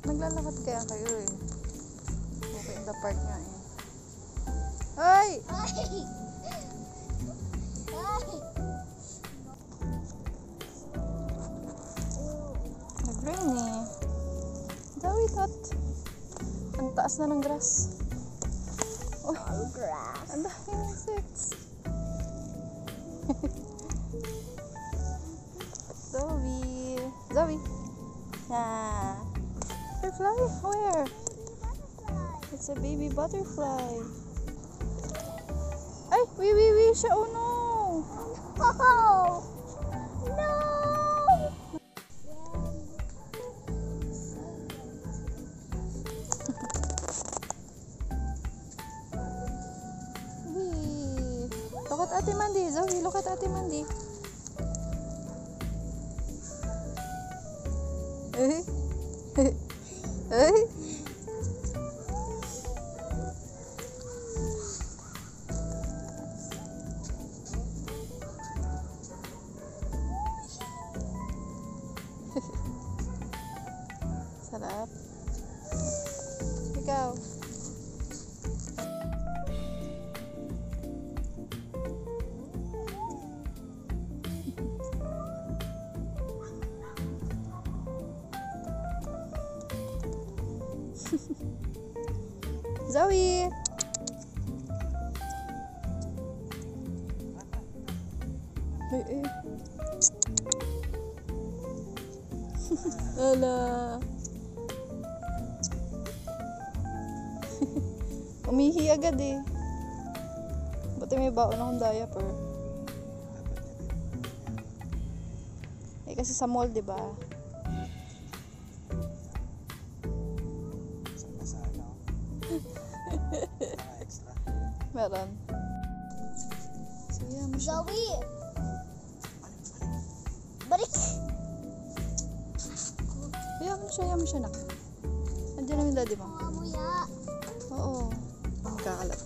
Naglalakad kaya kayo eh. Okay, in the park nga eh. Ay! Nag-rain eh. Dawi tot. Ang taas na ng grass. Oh, Grass. ang daming insects. Zoe. Zoe. Yeah. Butterfly? Where? It's a baby butterfly. Ay, wee siya. Oh no. Oh no! Wee. Look at Ate Mandy. Zoe, look at Ate Mandy. Eh? Eh? Sarap. Ikaw. Zoe. Eh. Ala. Umihi agad eh. Buti may baon akong diaper. Eh kasi sa mall, 'di ba? Meron. So, yeah, Zoe! Balik! Hayaan mo siya, nak. Andiyan na yung daddy mo. Mamuya! Oo. Kakalat.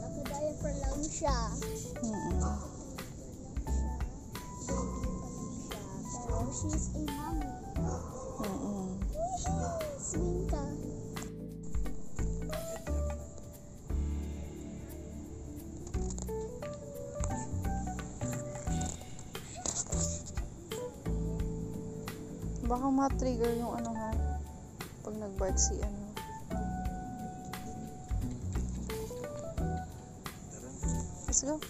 Naka-diaper lang siya. Pero she's a mommy. Swing ka. Baka ma-trigger yung ano nga pag nag-bark si ano. Let's go.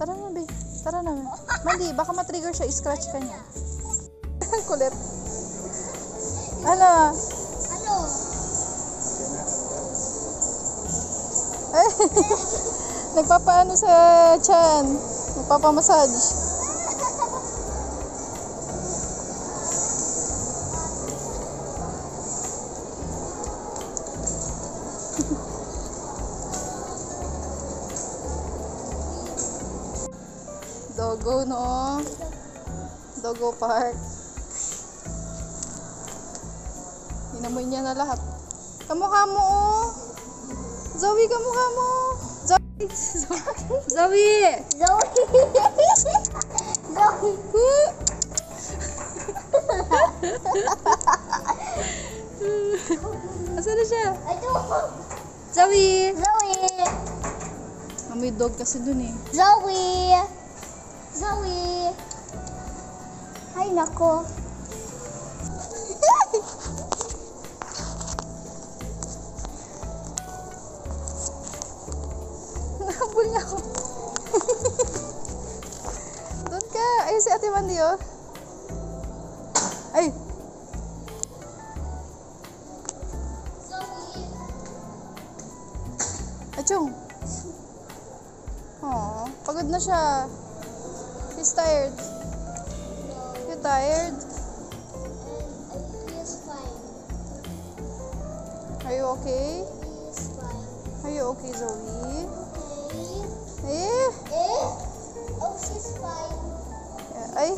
Tara na, be. Tara na. Mali, baka ma-trigger siya. I-scratch ka niya. Kulit. Ano? Ano? Ay, nagpapaano sa tiyan. Nagpapamassage. Doggo, no? Doggo park. Inamoy niya na lahat. Kamukha mo, oh. Zoe, kamukha mo. Zoe. Zoe. Zoe! Zoe! Asa na siya? Ito! Zoe. Zoe! May dog kasi dun eh. Zoe! Zoe! Ay, nako. Nakabul niya ako. Doon ka. Ay, si Ate Mandy, oh. Ay. Achong. Oh, pagod na siya. He's tired. You tired? And he's fine. Are you okay? He's fine. Are you okay, Zoe? Okay. Eh? Eh? Oh, she's fine. Ay,